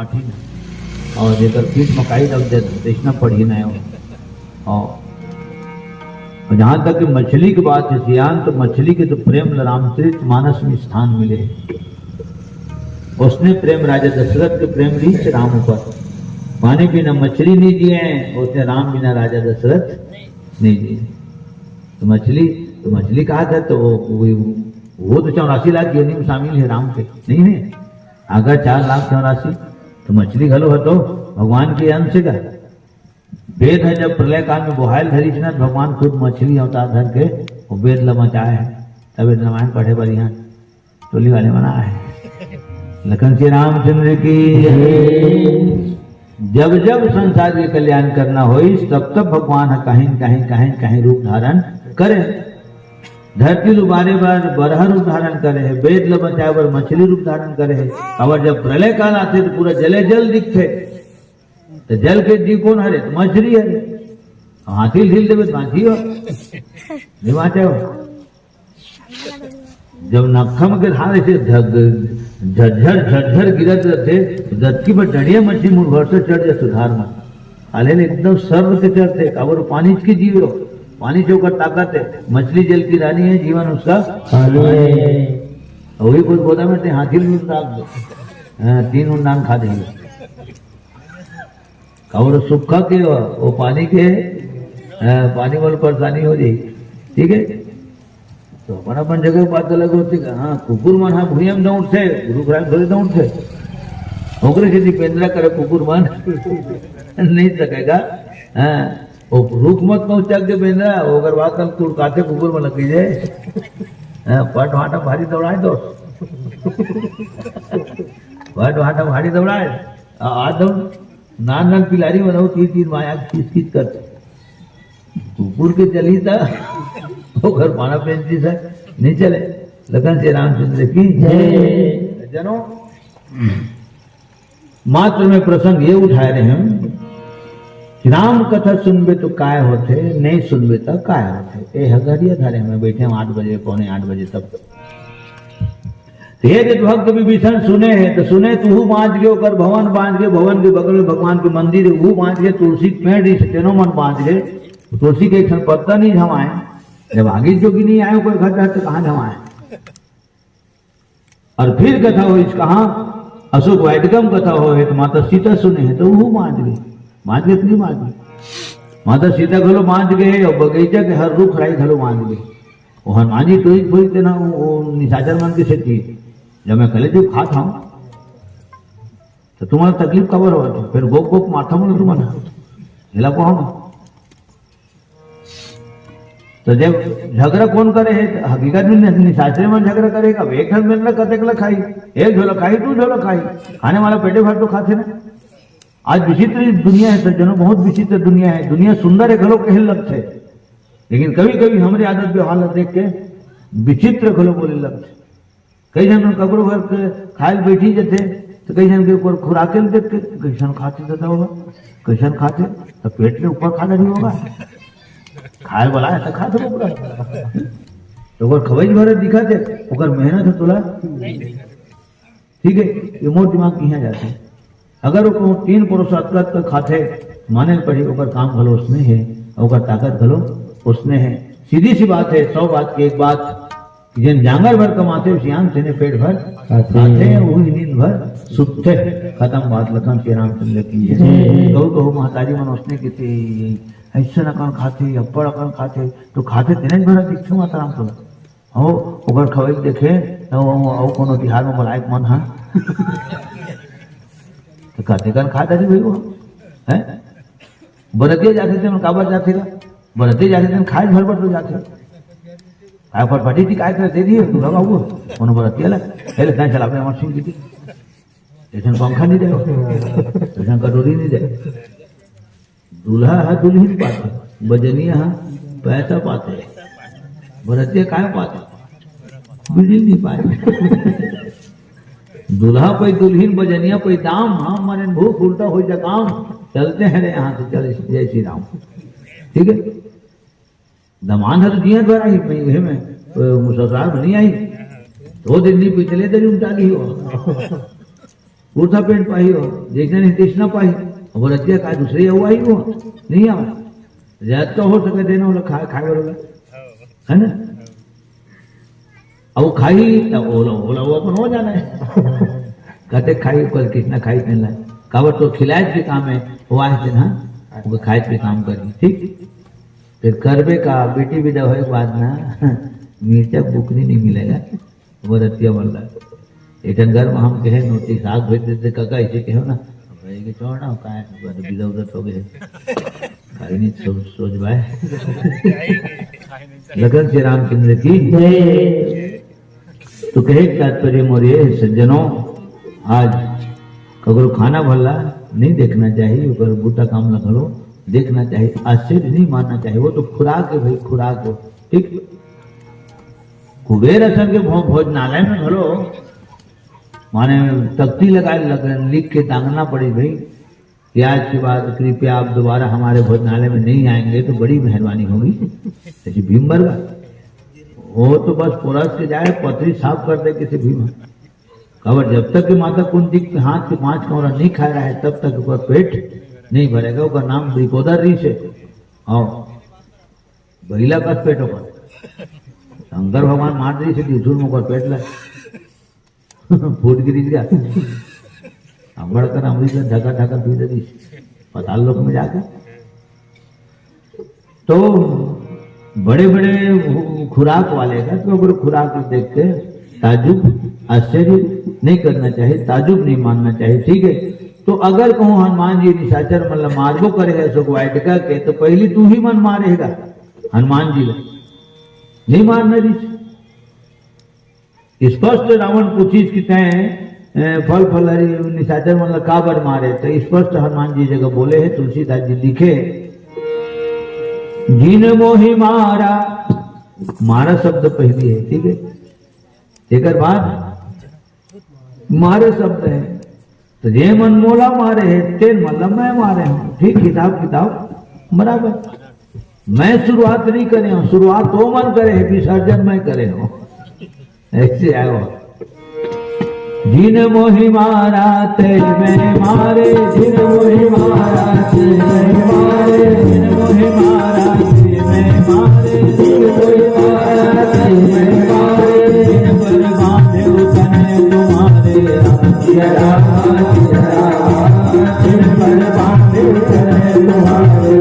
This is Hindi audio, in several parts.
पाठी न और जेकर पीठ मकाई रख दे देखना पड़ी ना हो। और जहां तक कि मछली की बात है सियान, तो मछली के तो प्रेम रामचरित मानस में स्थान मिले। उसने प्रेम राजा दशरथ के प्रेम रीच राम ऊपर, पानी बिना मछली नहीं दिए हैं, उसने राम बिना राजा दशरथ नहीं दिए। तो मछली कहा था तो वो तो 84 लाख योनि में शामिल है राम के, नहीं है अगर 4 लाख 84 तो मछली घलो है तो भगवान के अंश का वेद है। जब प्रलय काल में बोहायल धरी ना भगवान खुद मछली अवतार धर के वो वेद लमचाए है, तब रामायण पढ़े पर यहाँ टोली वाले मना है। लखन श्री रामचंद्र की जब जब संसार के कल्याण करना हो तब तब भगवान कहीं कहीं कहीं कहीं रूप धारण करे। धरती लुबारे बार बरह रूप धारण करे है, वेद लबचाए बार मछली रूप धारण करे है। और जब प्रलय काल आते तो पूरा जले जल दिखते, तो जल के जी कौन हरे तो मछली हरे। हाथी ढील देवे तो हाथी हो निवाचे हो। जब नखम के धार से झरझर झरझर गिरत रहते धरती पर डढ़िया मछली मुड़ भर से चढ़ जाए सुधार में आले एकदम सर्व से चढ़ते। काबर पानी की जीव हो, पानी से ऊपर ताकत है। मछली जल की रानी है, जीवन उसका वही कुछ बोला में हाथी में 3 उन्नान खा देंगे। और सुखा के वो पानी के पानी वाली परेशानी हो जाएगी। ठीक है तो अपन जगह बात अलग होती है। हाँ कुकुर मन हाँ भूयम न उठे, गुरु ग्राम थोड़ी न उठे, ओकरे यदि पेंद्रा करे कुकुर मन नहीं सकेगा। हाँ वो रुख मत पहुंचा के पेंद्रा अगर बात कल तू काटे कुकुर में लगी जाए पट वाटा भारी दौड़ाए दो पट वाटा भारी दौड़ाए आदम नान पिलारी बनाओ 3 माया खींच करते कुकुर के चली था वो घर पाना पेंची से नहीं चले। लखन श्री रामचंद्र की जय। जनो मात्र में प्रसंग ये उठाए रहे हम राम कथा सुनबे तो काय होते, नहीं सुनबे तो काय होते। ये हगरिया धारे में बैठे हम 8 बजे पौने 8 बजे तक। ये भक्त विभीषण सुने हैं तो सुने तू बांध के ओकर भवन बांध के, भवन के बगल में भगवान के मंदिर है वो बांध के, तुलसी पेड़ तेनो मन बांध के, तुलसी के एक पत्ता नहीं झमाए। जब आगे जोगी नहीं आए कोई घर तो कहां झमाए। और फिर कथा हो इस कहा अशोक वाइटगम कथा हो है तो माता सीता सुने हैं तो वो बांध गई, बांध के नहीं बांध गई। माता सीता घलो बांध गए और बगीचा के हर रुख राई घलो बांध गए। वो हनुमान जी तो बोलते ना वो निशाचर मन के सेठी जब मैं कले जो खा था तो तुम्हारा तकलीफ कबर हो तो फिर गोप गोप माथा मन तुम्हारा हिला को हम तो जब झगड़ा कौन करे है हकीकत में निशाचर मन झगड़ा करेगा। एक घर मिलना कतेक खाई, एक झोला खाई 2 झोला खाई, खाने वाला पेटे भर तो खाते ना। आज विचित्र दुनिया है सज्जनों, बहुत विचित्र दुनिया है। दुनिया सुंदर है घलो कहल लगते, लेकिन कभी कभी हमारे आदत व्यवहार देख के विचित्र घलो बोले लगते। कई जन कपड़ों घर के खाए बैठी जाते तो कई जन के ऊपर खुराके देख के कैसन खाते दादा होगा, कैसन खाते तो पेट के ऊपर खाना नहीं होगा, खाए वाला है तो खाते पूरा तो खबई भरे दिखाते ओकर मेहनत है तोला। ठीक है ये मोर दिमाग यहाँ जाते हैं। अगर वो 3 पुरुष अतरत खाते माने पड़ी ओकर काम भलो उसमें है, ओकर ताकत भलो उसमें है। सीधी सी बात है, 100 बात की एक बात जिन जांगर भर कमाते श्याम से पेट भर खाते हैं वही नींद भर सुते। खत्म बात। लखन श्री रामचंद्र की कहू महतारी मन उसने की ऐसा अकन खाते अब्बड़ अकन खाते तो खाते तेने भरा दिखते माता राम तो हो ओकर खवई देखे कोनो बिहार में मलायक मन है तो कहते कन खाता जी भाई वो है बरते जाते थे काबर जाते बरते जाते थे खाए घर पर तो जाते काय पर पटी थी काय दे दिए तू लगा वो कोनो बरते अलग पहले कहां चला अपने मशीन की जैसे पंखा नहीं दे जैसे कटोरी नहीं दे। दूल्हा है दुल्हन पाते, बजनिया है पैसा पाते, बरते काय पाते बिल्डिंग नहीं पाए। दूल्हा पे दुल्हन बजनिया पे दाम हम माने भूख उल्टा हो जा काम चलते हैं रे यहाँ से चल जय श्री राम। ठीक है दमान है तो जिया द्वारा ही में ससुराल नहीं आई 2 दिन नहीं पिछले दिन उमटा ली हो कुर्ता पेंट पाही हो, देखने नहीं तीसना पाही, और रतिया का दूसरे हुआ ही हो नहीं आवा ज्यादा तो हो सके देना वाला खाए खाए वाला है ना। अब खाई ओला ओला वो अपन हो जाना है कहते खाई कल कितना खाई पहन ला काबर तो खिलाए भी काम है वो आए थे ना वो खाए भी काम करी ठीक फिर करबे का बेटी विदा होए के बाद ना मिर्चा बुकनी नहीं मिलेगा वो रतिया वाला एक घर में हम कहे नोटिस आग भेज देते काका ऐसे कहो ना कि छोड़ना का है विदा उधर हो गए खाई नहीं सोच भाई लगन श्री रामचंद्र की तो कहे तात्पर्य मोरे सज्जनों आज कगरो खाना भला नहीं देखना चाहिए ऊपर बूटा काम न करो देखना चाहिए आश्चर्य नहीं मानना चाहिए वो तो खुराक है भाई खुराक हो ठीक कुबेर असर के भोजनालय में भरो माने तख्ती लगा लिख के टांगना पड़ी भाई कि आज के बाद कृपया आप दोबारा हमारे भोजनालय में नहीं आएंगे तो बड़ी मेहरबानी होगी ऐसी भीमबर का वो तो बस पुरस के जाए पथरी साफ कर दे किसी भीम खबर जब तक कि माता कुंती के हाथ के 5 कौरा नहीं खा रहा है तब तक उसका पेट नहीं भरेगा उसका नाम रिपोदर रीस है और बहिला का पेट होगा शंकर भगवान मार दी से झूठ में पेट ला फूट गिरी गया अम्बड़कर अमृत ढका ढका पी दी पताल लोक में जाकर तो बड़े बड़े खुराक वाले का तो अगर खुराक देख के ताजुब आश्चर्य नहीं करना चाहिए ताजुब नहीं मानना चाहिए ठीक है। तो अगर कहूँ हनुमान जी निशाचर मतलब मारबो करेगा सो वाटिका के तो पहली तू ही मन मारेगा हनुमान जी नहीं मारना जी स्पष्ट रावण कुछ चीज की तय फल फलहरी निशाचर मतलब काबर मारे तो स्पष्ट हनुमान जी जगह बोले है तुलसीदास जी लिखे जिन मोहि मारा मारा शब्द पहली है ठीक है एक बाद मारे शब्द है तो जे मन मोला मारे है तेन मतलब मैं मारे हूं ठीक हिसाब किताब बराबर मैं शुरुआत नहीं करे हूं शुरुआत तो मन करे है विसर्जन मैं करे हूं ऐसे आयो जिन मोहि मारा तेज में मारे जिन मोहि मारा तेज में मारे जिन मोहि मारा तेज में मारे जिन मोहि मारा तेज में मारे जिन पर बांधे उतने तुम्हारे राम जिन पर बांधे उतने तुम्हारे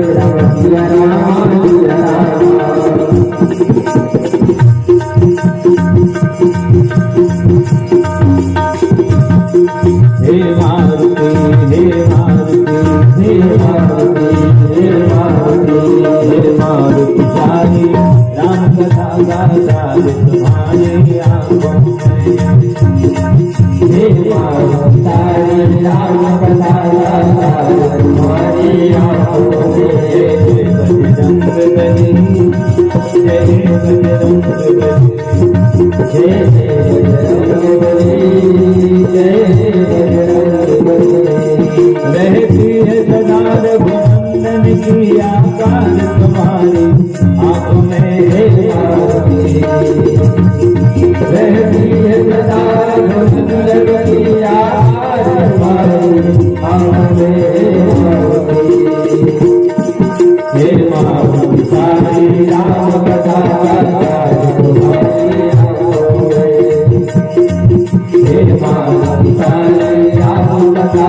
हे मारुति हे मारुति हे मारुति हे मारुति हे मारुति चाहे राम कथा गाता तुम्हारे आंखों में हे मारुति चाहे राम कथा गाता तुम्हारे आंखों में बजरंग बली जय बजरंग बली जय बजरंग बली जय रहती है सदा रघुनंदन की आकाश तुम्हारी आंखों में है रहती है सदा रघुनंदन की आकाश तुम्हारी आंखों में हे महाभूमि सारी राम कथा तुम्हारी आंखों में हे महाभूमि सारी राम कथा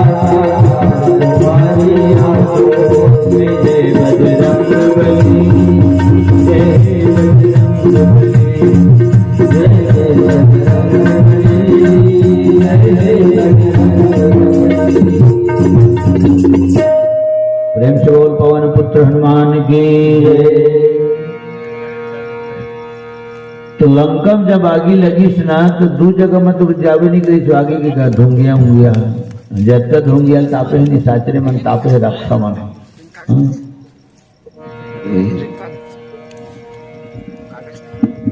तुम्हारी आंखों में जय बजरंग बली जय बजरंग बली जय बजरंग बली जय बजरंग प्रेम से बोल पवन पुत्र हनुमान की। तो लंका में जब आगी लगी ना तो दो जगह में तो जावे नहीं गई जो आगे की धोंगिया मुंगिया जब तक धोंगिया तापे है निशाचरे मन तापे है रक्षा मन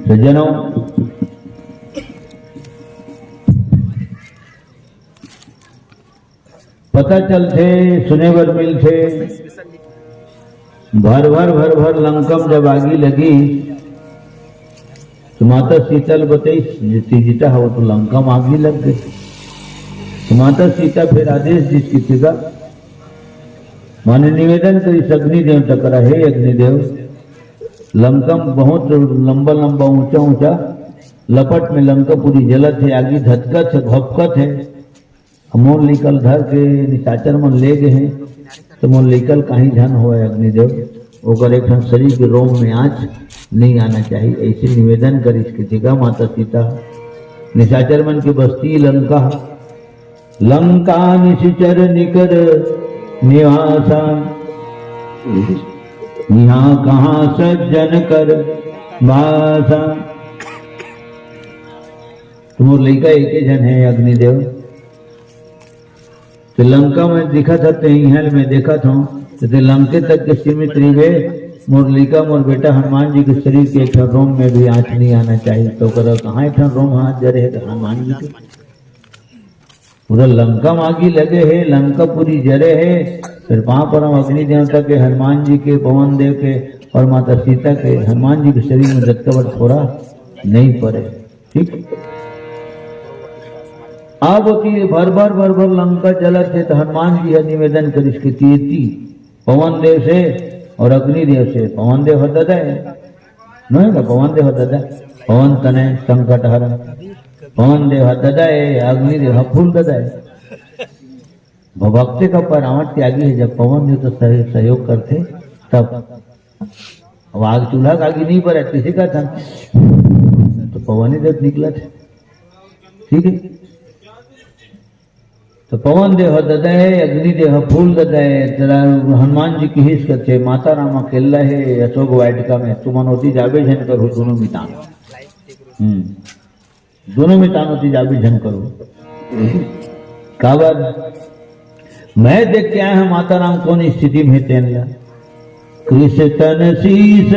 सज्जनों पता चलते सुने बर मिलते भर भर लंकम जब आगी लगी तो माता शीतल बताई तीजिटा हो तो लंका में आगी लग गई माता सीता फिर आदेश दी किसी का माने निवेदन करी अग्निदेव टकरा, हे अग्निदेव, लंका बहुत लंबा लंबा ऊंचा ऊंचा लपट में लंका पूरी जलत है, आगे धधकत है, भपकत है। मोर निकल धर के निशाचर मन ले गए हैं, तो मोर निकल कहीं झन हो अग्निदेव, ओकर एक शरीर के रोम में आँच नहीं आना चाहिए, ऐसे निवेदन करी किसी का माता सीता। निशाचर मन की बस्ती लंका, लंका निशिचर निकर निवासा, यहाँ कहाँ सज्जन कर वासा। तुम लड़का एक ही जन है अग्निदेव, तो लंका में दिखा था, हिहल में देखा था, तो लंके तक के सीमित रिवे मोर लड़का मोर बेटा हनुमान जी के शरीर के एक रोम में भी आँच नहीं आना चाहिए। तो करो कहाँ एक रोम हाथ जरे है हनुमान जी के, पूरा लंका मागी लगे है, लंका पूरी जरे है। फिर वहां पर हम अग्नि देवता के, हनुमान जी के, पवन देव के और माता सीता के, हनुमान जी के शरीर में दत्तवट थोड़ा नहीं पड़े। ठीक, अब होती भर भर लंका जलत है, तो हनुमान जी है निवेदन कर इसकी तीर्थी पवन देव से और अग्निदेव से। पवन देव होता है नहीं का, पवन देव होता है पवन तने संकट हर, पवन देव होता है, अग्निदेव फूल ददा है। भक्ति का परामर्श त्यागी है, जब पवन देव तो सहयोग करते तब। अब आग चूल्हा का आगे नहीं पड़ा, किसी का था तो पवन ही देव निकला था। ठीक है, तो पवन देव ददाए, अग्निदेव फूल ददाए, तेरा हनुमान जी की हिस करते, माता रामा खेल है अशोक वाटिका में, तुम होती जाबे झन करो दोनों मितान, दोनों मितान होती जाबे झन करो। का बात मैं देख के आया हूं माता राम कौन स्थिति में तेन ला, कृष्ण शीस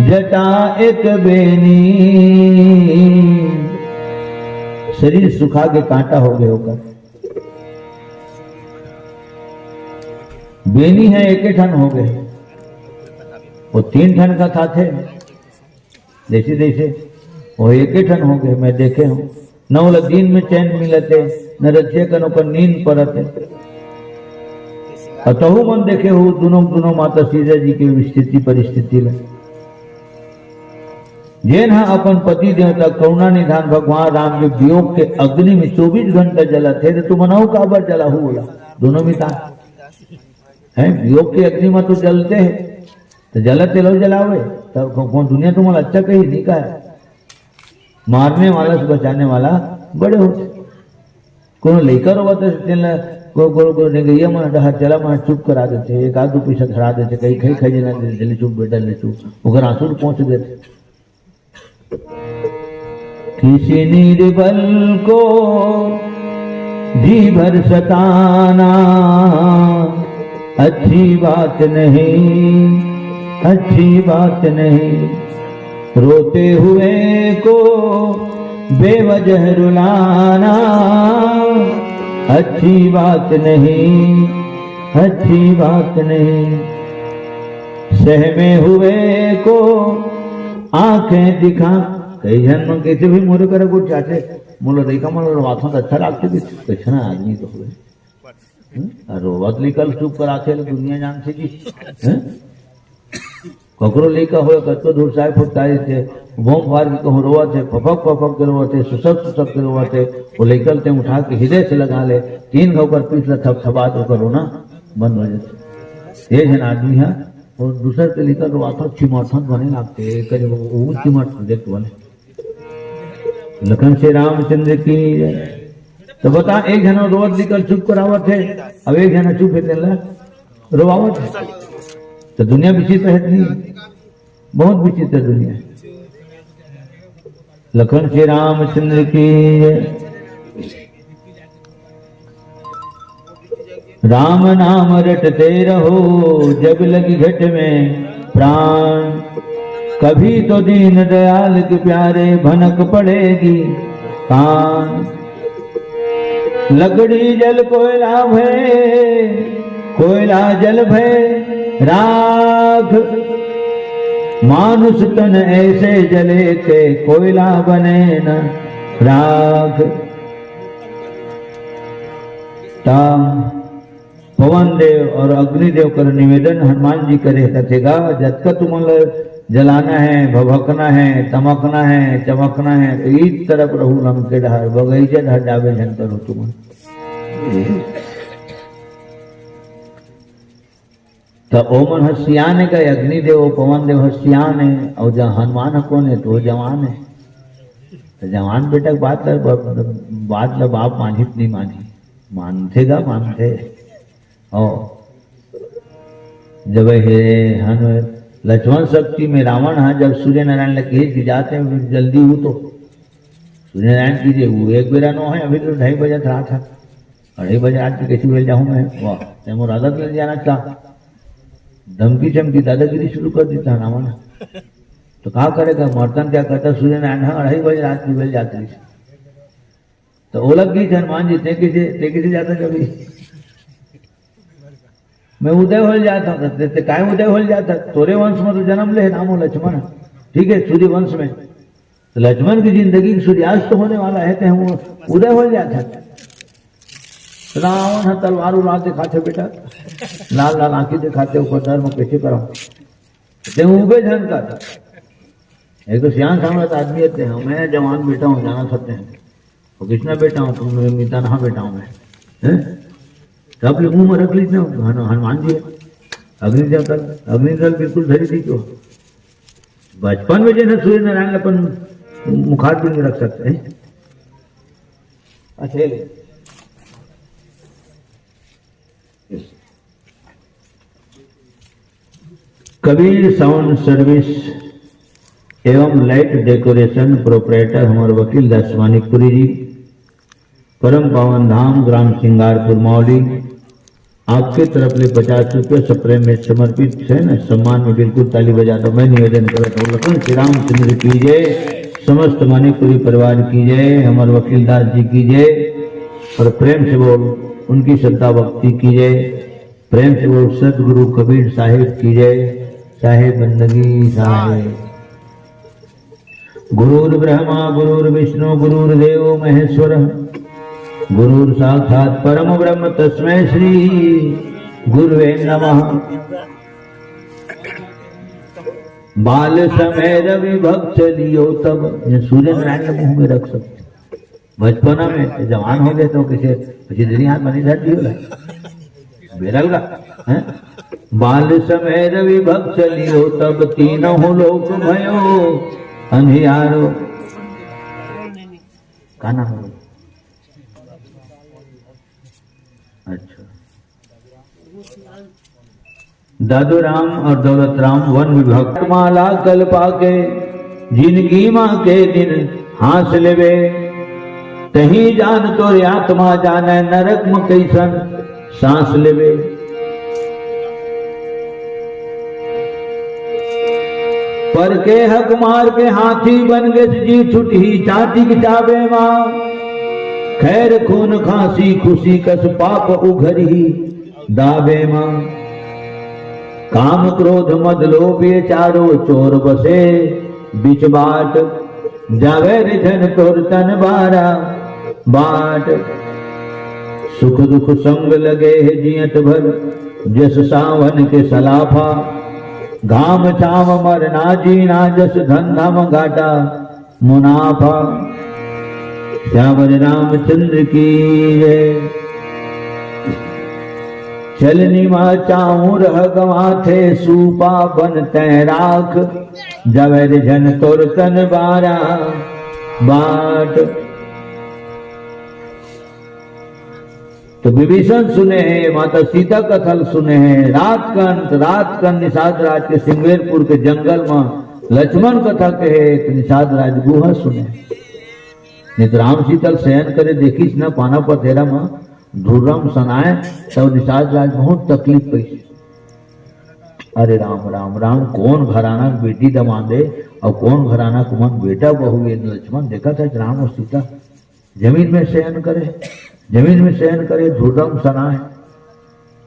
जटा एक बेनी, शरीर सुखा के कांटा हो गए होकर, बेनी है एक ठन हो गए, वो 3 ठन का था थे, जैसे जैसे वो एक ठन हो गए। मैं देखे हूँ न वो दिन में चैन मिलते, न रचे कनो पर नींद पड़ते। अतहु मन देखे हो दोनों माता सीता जी की स्थिति परिस्थिति ले, जेन अपन पति देवता करुणा निधान भगवान राम के वियोग के अग्नि में 24 घंटा जला थे, तो तुम मनाओ का बार जला हो बोला दोनों मिता है, वियोग के अग्नि में तो जलते हैं, तो जलते लो जलावे, तो कौन दुनिया तुम्हारा अच्छा कही नहीं का है, मारने वाला से बचाने वाला बड़े होते। कौन लेकर हुआ तो गैया मन डहा चला मन चुप करा देते, एक आध 2 पैसा धरा देते, कहीं कहीं खाई जना देते, ले चुप बेटा ले चुप, अगर आंसू पहुंच देते। किसी निर्बल को जी भर सताना अच्छी बात नहीं, अच्छी बात नहीं, रोते हुए को बेवजह रुलाना अच्छी बात नहीं, अच्छी बात नहीं, सहमे हुए को आंखें दिखा। कई जन मन कैसे भी मोरे करे को चाहते, मोलो देखा मोलो वाथों अच्छा लागते कि कैसे ना आदमी तो हुए रोवत लिखल चुप कर आते दुनिया जान से कि ककरो लेकर हो कतो दूर साहेब फुटताई थे, भोम फार के कहूँ रोवा थे, फपक फपक के रोवा थे, सुसक के रोवा थे, वो लेकर ते उठा के हृदय से लगा ले, 3 घाव कर पीस थप थबात होकर रोना बंद हो जाते। ये जन आदमी है और दूसर के लेकर रोवाथा चिमर्थन बने लगते, वो चिमर्थ देख बने। लखन से रामचंद्र की तो बता, एक जन रोवत लेकर चुप करावत है, अब एक जन चुप है रोवावत है, तो दुनिया विचित्र है नहीं, बहुत विचित्र दुनिया है। लखन श्री रामचंद्र की राम नाम रटते रहो जब लगी घट में प्राण, कभी तो दीन दयाल के प्यारे भनक पड़ेगी कान। लकड़ी जल कोयला भय, कोयला जल भय राख, मानुष तन ऐसे जले के कोयला बने न राख। ता पवन देव और अग्निदेव कर निवेदन हनुमान जी करे कथेगा जब तक तुम्हारा जलाना है, भभकना है, तमकना है, चमकना है तो इस तरफ रहू रंग के डहर बगैचे ढर जावे जन करो तुम। तो ओमन हसियान है का अग्निदेव पवन देव हसियान है और जब हनुमान कौन है तो जवान है। तो जवान बेटा बात ल बाप मानित नहीं मानी मानतेगा मानते और जब हे लक्ष्मण शक्ति में रावण हाँ जब सूर्य नारायण लगे जाते हैं जल्दी हो तो सूर्य नारायण कीजिए वो एक बेरा नो है अभी तो 2:30 बजे रहा था 2:30 बजे आज कैसे मिल जाऊं मैं वाह ते मोर आदत मिल जाना था धमकी चमकी दादागिरी शुरू कर देता रावण तो कहा करेगा मर्तन क्या करता सूर्य नारायण हाँ 2:30 बजे रात की मिल जाती तो ओलग गई हनुमान जी ते किसे जाता कभी मैं उदय हो जाता काय उदय हो जाता तोरे वंश में तो जन्म ले नामो लक्ष्मण ठीक है सूर्य वंश में तो लक्ष्मण की जिंदगी सूर्यास्त होने वाला है तो वो उदय हो जाता रावण तलवार उड़ाते दिखाते बेटा लाल लाल आंखें दिखाते ऊपर धर्म कैसे कराओ उबे झन का था एक तो सियान सामत आदमी थे मैं जवान बेटा हूँ जाना सकते हैं और कृष्णा बेटा हूँ तुम मेरे मिता नहा बेटा हूँ मैं सब लोग मुंह में रख लीजिए हनुमान जी अग्निदल बिल्कुल धरी थी तो बचपन में जैसे सूर्य नारायण अपन मुखार में रख सकते हैं। अच्छा कबीर साउंड सर्विस एवं लाइट डेकोरेशन प्रोपराइटर हमारे वकील दास मानिकपुरी जी परम पावन धाम ग्राम सिंगारपुर मौली आपके तरफ ले 50 रुपये सप्रेम में समर्पित है न सम्मान में बिल्कुल ताली बजा दो। मैं निवेदन करता हूँ लखन श्री रामचंद्र की जय, समस्त मानिकपुरी परिवार की जय, हमारे वकील दास जी की जय और प्रेम से बोल उनकी श्रद्धा भक्ति की जय, प्रेम से बोल सदगुरु कबीर साहिब की जय, साहेब बंदगी साहेब। गुरुर् ब्रह्मा गुरुर्विष्णु गुरुर्देव महेश्वर गुरुर साक्षात परम ब्रह्म तस्मै श्री गुरुवे नमः। बाल समय रवि भक्त चलियो तब ये सूर्य नारायण के मुंह में रख सकते बचपना में जवान हो गए तो किसे पीछे दिन हाथ बनी जाती हो बेरल का बाल समय रवि भक्त चलियो तब तीनों लोक भयो अंधियारो का नाम है। अच्छा दादू राम और दौलत राम वन विभाग माला कल पाके जिनकी माँ के दिन हास लेवे तही जान तो आत्मा जाने नरक में कैसन सांस लेवे। पर के हक मार के हाथी बन गए जी छुटी चाटी की चाबे माँ खैर खून खांसी खुशी कस पाप उघरी दाबे मां। काम क्रोध मद लोभ ये चारो चोर बसे बिच बाट जावे रे धन तोर तन बारा बाट। सुख दुख संग लगे है जियत भर जस सावन के सलाफा घाम छाम मर ना जीना जस धन धाम घाटा मुनाफा। श्यावर रामचंद्र की जय। चलनी माँ चाऊ रह गवाथे सूपा बन तय राख जवर जन तोर तन बारा बाट। तो विभीषण सुने हैं, माता सीता का थल सुने हैं, रात का निषाद राज के सिंगवेरपुर के जंगल में लक्ष्मण कथा कहे तो निषाद राज गुहा सुने। नहीं तो राम सीतल शयन करे देखीस न पाना पथेरा में धुर्रम सनाए तब निषाद राज बहुत तकलीफ पैसे। अरे राम राम राम कौन घराना बेटी दमादे और कौन घराना कुमन बेटा बहू। ये लक्ष्मण देखा था राम और सीता जमीन में शयन करे धुर्रम सनाए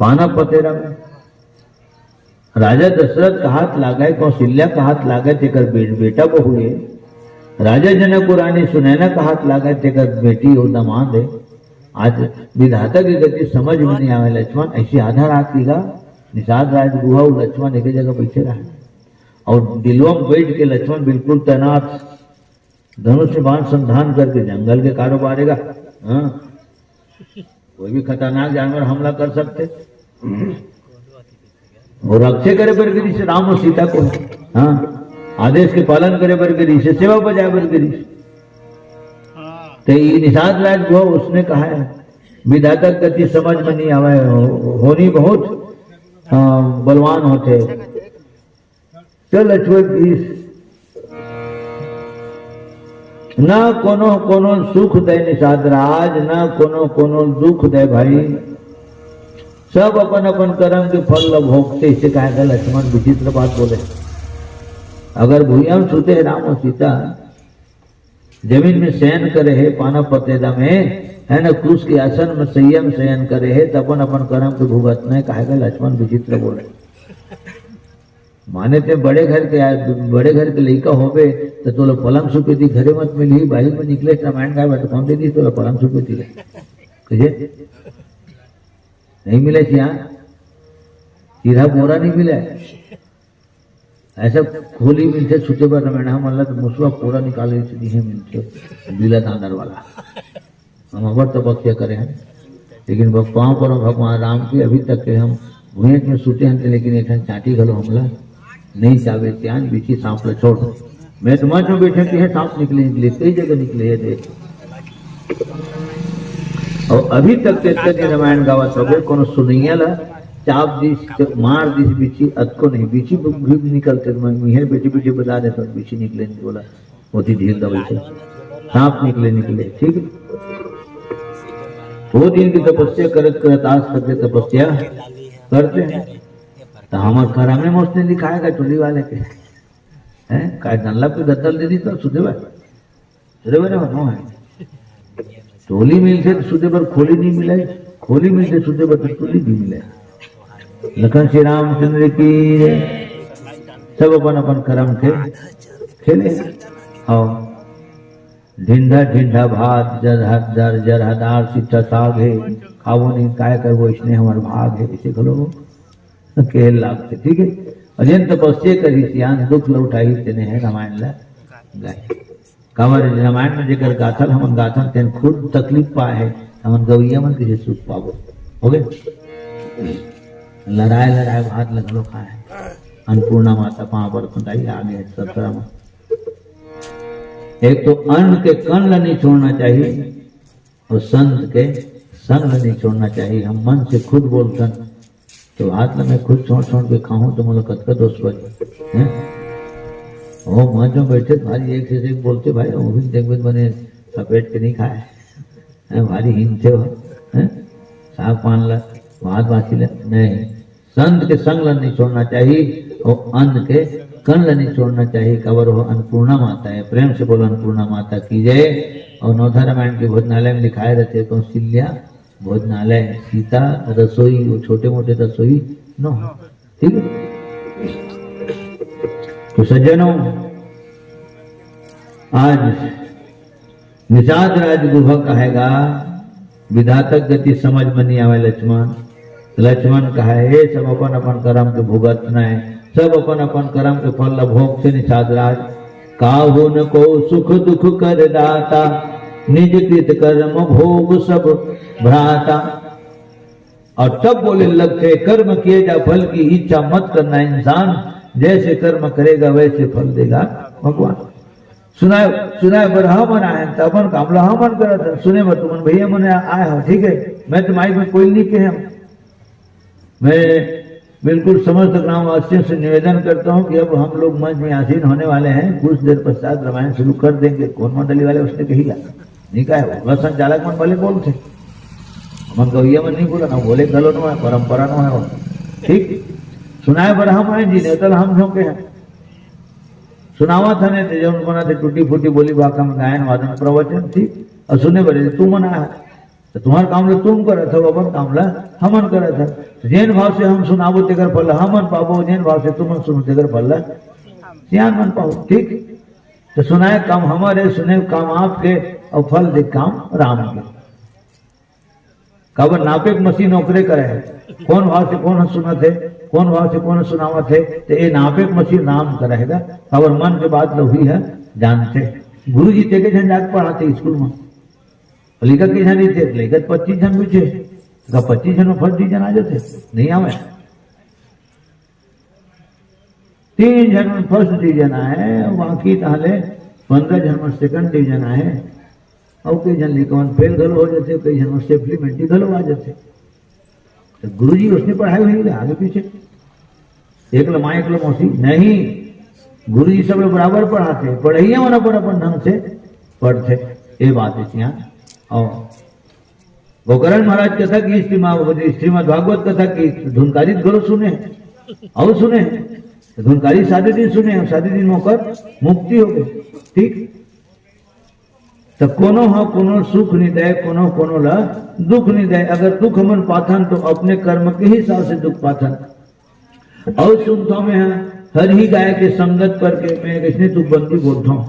पाना पथेरा में। राजा दशरथ का हाथ लागे कौशल्या का हाथ लागे तेकर बेटा बहू है। राजा जनक रानी सुनैना का हाथ लागे तेकर बेटी और दमाद है। आज विधाता की गति समझ में नहीं आवे लक्ष्मण, ऐसी आधा रात की गा निषाद राज गुहा लक्ष्मण एक जगह बैठे रहा और दिलवा में बैठ के लक्ष्मण बिल्कुल तैनात, धनुष से बाण संधान करके जंगल के कारोबारेगा। हाँ, कोई भी खतरनाक जानवर हमला कर सकते और रक्षे करे पर गिरी से राम और सीता को। हाँ, आदेश के पालन करे पर गिरी से सेवा बजाय पर गिरी। तो ये निषाद राज गुहा उसने कहा है विधाता गति समझ में नहीं आवे, होनी बहुत बलवान होते। चल लक्ष्मण ना कोनो कोनो सुख दे निषाद राज, ना कोनो कोनो दुख दे भाई, सब अपन अपन कर्म के फल भोगते। इसे कहा लक्ष्मण विचित्र बात बोले। अगर भूया में सोते राम और सीता, जमीन में शयन करे है पाना पतेदा में, है न क्रूस के आसन में संयम शयन करे है, तब अपन कर्म के भुगत में कहेगा लक्ष्मण विचित्र बोले। माने ते बड़े घर के लड़का होवे तो तोला पलंग सुपेती घरे मत मिली, बाहर में निकले रामायण का बैठ कौन दे दी तोला पलंग सुपेती ले कहे नहीं मिले यहाँ सीधा बोरा नहीं मिला, ऐसा खोली मिलते छुटे पर रामायण हम अल्लाह तो मुसवा पूरा निकाले है मिलते बिला दानर वाला। हम अबर तपस्या करे हैं लेकिन पाँव पर भगवान राम के अभी तक के हम भूत में सुते हैं, लेकिन एक चाटी घलो हमला नहीं चाहे त्यान बीची सांप ले छोड़। मैं तो मन में बैठे कि है सांप निकले कई जगह निकले है देख। और अभी तक के रामायण गावा सब कोनो सुनैया ला चाप दी मार दी बीची अतको नहीं, बीची भी निकलते मुहर बेटी बेटी बता दे तो बीची निकले नहीं बोला होती ढील दवाई से सांप निकले ठीक है। वो दिन की तपस्या करत आज करते तपस्या करते हैं तो हमारे खरा में मोस्टली दिखाएगा टोली वाले के हैं काय डल्ला पे गद्दल दे दी तो सुधे ना हो है टोली मिलते तो सुधे पर खोली नहीं मिले, खोली मिलते सुधे पर तो टोली नहीं मिले। लखन श्री रामचंद्र की सब अपन अपन कर्म के खेले। और ढिंढा ढिंढा भात जर जरहदार सिट्ठा साग है खावो नहीं काय कर वो इसने हमारे भाग है इसे खलो खेल लागते ठीक है। अजन तपस्या करी सियान दुख लौटाई तेने है रामायण ला गाय कावर रामायण में जेकर गाथल हमन गाथन तेन खुद तकलीफ पाए है हमन गवैया मन किसे सुख पावो हो गए। लड़ाए भात लगलो खाए अन्नपूर्णा माता पाँव पर खुदाई आगे सत्रह में। एक तो अन्न के कण नहीं छोड़ना चाहिए और संत के संग नहीं छोड़ना चाहिए। हम मन से खुद बोलते तो हाथ में मैं खुद छोड़ के खाऊं तो मुझे कत दोस्त बजे ओ मन जो बैठे भारी एक से एक बोलते भाई वो भी देख बने सपेट के नहीं खाए भारी हिम थे साग पान ला भात बासी ले नहीं। संत के संग नहीं छोड़ना चाहिए और अन्न के कण नहीं छोड़ना चाहिए। कवर हो अन्नपूर्णा माता है, प्रेम से बोलो अन्नपूर्णा माता की जय। और नौधा रामायण के भोजनालय में लिखाए रहते कौशल्या भोजनालय सीता रसोई वो छोटे मोटे रसोई नो ठीक है। तो सज्जनों आज निषाद राज गुहा कहेगा विधातक गति समझ में नहीं आवे लक्ष्मण कहा हे सब अपन अपन कर्म के भुगत है, सब अपन अपन कर्म के फल भोग से निषाद राज काहू न को सुख दुख कर दाता निज कृत कर्म भोग सब भ्राता। और तब बोले लगते कर्म किए जा फल की इच्छा मत करना, इंसान जैसे कर्म करेगा वैसे फल देगा भगवान। सुनाए बरहा मन आए तबन कामला मन कर सुने मत तुम भैया मन आए हो ठीक है। मैं तुम्हारी में कोई नहीं के मैं बिल्कुल समस्त ग्रामवासियों से निवेदन करता हूं कि अब हम लोग मंच में आसीन होने वाले हैं, कुछ देर पश्चात रामायण शुरू कर देंगे। कौन मंडली वाले उसने कही नहीं कहा बस संचालक मन वाले बोलते मन गवैया मन नहीं बोला ना बोले गलो नो है परंपरा नो है वो ठीक। सुनाए बर हम आए जी नेतल हम झोंके हैं सुनावा था ने जो मना थे टूटी फूटी बोली बाका में गायन वादन प्रवचन ठीक। और सुने बड़े तू मना है तो तुम्हारा कामला तुम करे थे अपन कामला हमन करे था। जैन भाव से हम सुनावो तेगर फल हमन पाबो, जैन भाव से तुम सुनो तेगर फल सियान मन पाओ ठीक। तो सुनाए काम हमारे सुने काम आपके और फल दे काम राम के। काबर नापेक मसीह नौकरे करे कौन भाव से कौन सुनत है कौन भाव से कौन सुनावत है तो ये नापेक मसीह नाम करेगा काबर मन के बात लोग ही है जानते गुरु जी तेके जन जाके पढ़ाते स्कूल में लिखत के जन थे लिखत 25 जन पूछे 25 जन में फर्स्ट डिवीजन आ जाते नहीं आवे 3 जन में फर्स्ट डिवीजन आए बाकी ताले 15 जन में सेकंड डिवीजन आए और कई जन लिखवन फेल घलो हो जाते कई जन में सप्लीमेंट्री घलो आ जाते तो गुरु जी उसने पढ़ाई हुई है आगे पीछे एक माँ एक मौसी नहीं गुरु जी सब लोग बराबर पढ़ाते पढ़ाइए वाला पर अपन ढंग से पढ़ते ये बात है यहाँ और गोकर्ण महाराज कथा की श्रीमद भागवत कथा की धुनकारी घरो सुने और सुने धुनकारी सादे दिन सुने सादे दिन होकर मुक्ति हो गई ठीक तो कोनो हाँ कोनो सुख नहीं दे कोनो कोनो ला दुख नहीं दे अगर दुख हमन पाथन तो अपने कर्म के हिसाब से दुख पाथन और सुनता में है हर ही गाय के संगत करके मैं किसने तू बंदी बोलता हूं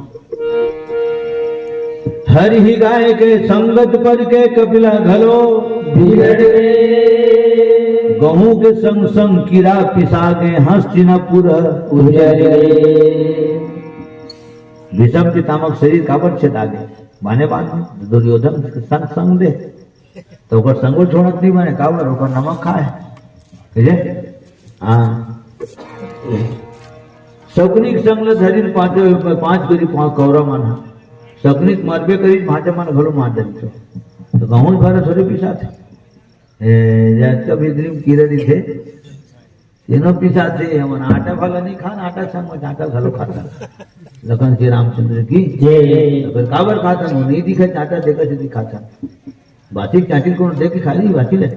हर ही गाय के संगत पर के कपिला घलो बिगड़ गए गहूं के संग संग कीड़ा पिसा के हस्तिनापुर उजड़ गए विषम पितामक शरीर काबर छेदा गए माने बात में दुर्योधन संग संग दे तो ओकर संगो छोड़त नहीं बने काबर ओकर नमक खाए बुझे हाँ शकुनिक संग धरिन पांच करी कौरव मन शकुनिक मरबे करी भाजा मन घलो मार दे तो गहूं भर थोड़े पिसा थे जात भी कीड़े थे तीनों पिसा थे हम आटा फल नहीं खाना आटा संग आटा घलो खाता लखन श्री रामचंद्र की जय काबर खाता हूँ नहीं दिखा चाटा देखा से दिखाता बाती चाटी को देख के खा ली बाती ले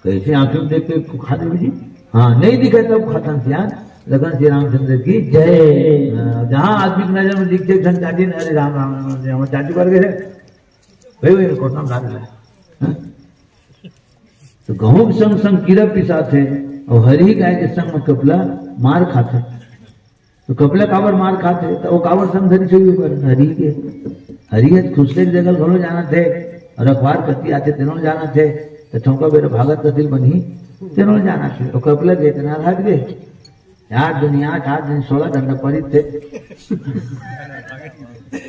कैसे आंखों में देख के खा दे जी हाँ नहीं दिखा तब खाता यार लखन श्री रामचंद्र की जय जहाँ आदमी की नजर में दिखते धन चाटी अरे राम राम राम चाटी पर गए भाई भाई कोटना डाल तो गहूं के संग संग कीड़ा पिसा थे और हरी गाय के संग में कपला मार खाते तो कपला काबर मार खाते तो वो काबर संग धरी चाहिए पर हरी है खुशले की जगह घरो जाना थे और अखबार कति आते तेनों जाना थे तो ठोंका बेटा भागत कतिल बनी तेनों जाना थे तो कपला गए तना हट गए 8 दिन 8 दिन 16 घंटा पड़ी थे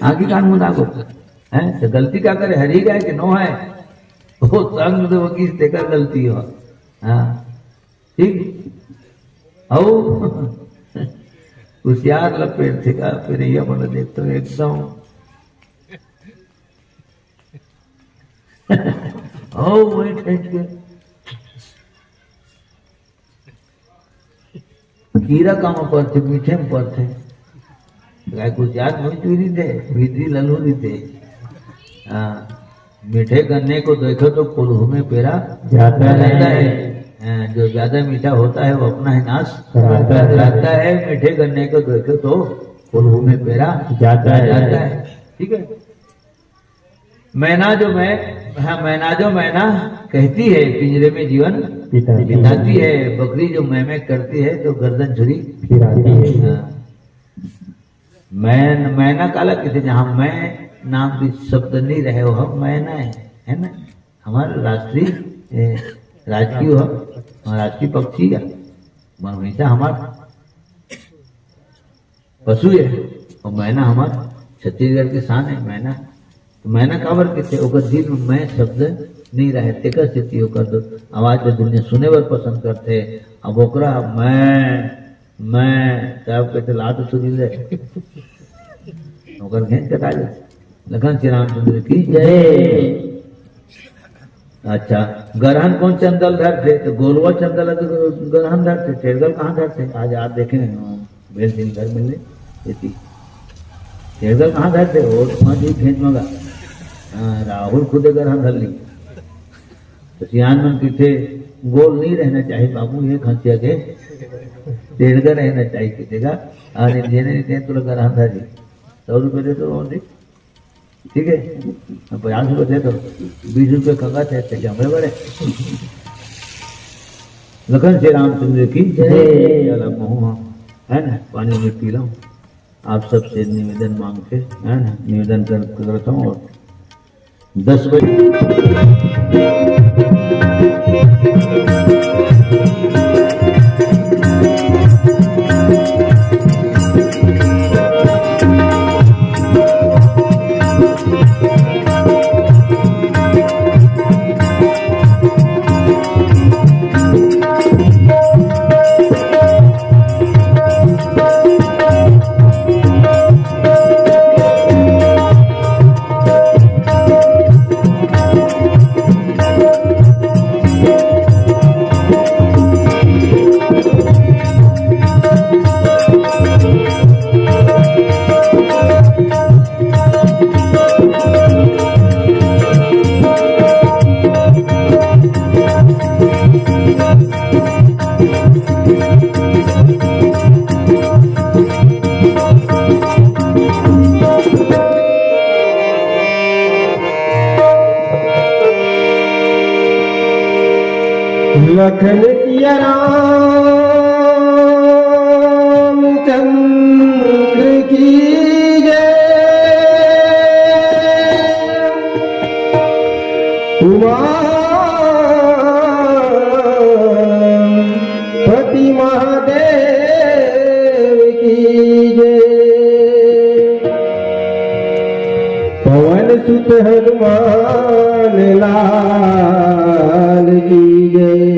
आगे कान मुदा को है तो गलती क्या करे हरी गाय के नो है वो संग तो वकील तेकर गलती हो हाँ ठीक औ होशियार लपेट थे का फिर ये बोले देखते हो एकदम ओ वही ठेच के कीड़ा काम पर थे मीठे में पर थे गाय कुछ याद नहीं चुरी थे भीतरी ललूरी थे हाँ मीठे गन्ने को देखो तो कुल्हू में पेरा जाता है जो ज्यादा मीठा होता है वो अपना ही नाश कराता है मीठे गन्ने को देखो तो कुल्हू में पेरा जाता है ठीक है मैना जो मैना कहती है पिंजरे में जीवन बिताती है बकरी जो मैं करती है तो गर्दन छुरी फिराती है मैना काला कहते जहाँ मैं नाम भी शब्द नहीं रहे हो हम मैना है ना हमारा राष्ट्रीय राजकीय हो राष्ट्रीय पक्षी है हमेशा हमारा पशु है और मैना हमारा छत्तीसगढ़ की शान है मैना तो मैना काबर कहते ओकर दिल में मैं शब्द नहीं रहे तेकर स्थिति होकर दो आवाज में दुनिया सुने बर पसंद करते अब ओकरा मैं तब कहते लात सुनी ले ओकर घेंच कटा जाए लखन श्री रामचंद्र की जय अच्छा गरहन कौन चंदल धरते तो गोलवा चंदल गरहन धरते टेरगल कहाँ धरते आज आप देखे बेल दिन घर मिलने टेरगल कहाँ धरते और माँ खेत मगा राहुल खुदे गरहन धर ली तो सियान मन किथे गोल नहीं रहना चाहिए बाबू ये खंसिया के टेरगल रहना चाहिए कितेगा और जेने नहीं तुला गरहन धर ली 100 रुपये दे तो ठीक है 50 रुपये दे दो 20 रुपये खगा थे जमे बड़े लखन श्री रामचंद्र की जय है ना पानी में पी लो आप सबसे निवेदन मांगते है ना निवेदन करता हूँ और 10 बजे। लखन सिया राम चंद्र की जय। उमापति महादेव की जय। पवन सुत हनुमान लाल की जय।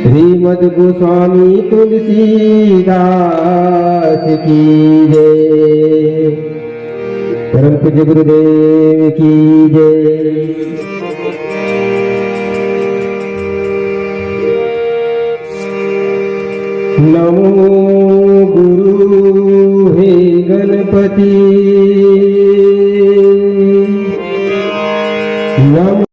श्रीमद गोस्वामी तुलसीदास की जय। परम पूज्य गुरुदेव की जय। नमो गुरु हे गणपति। नमो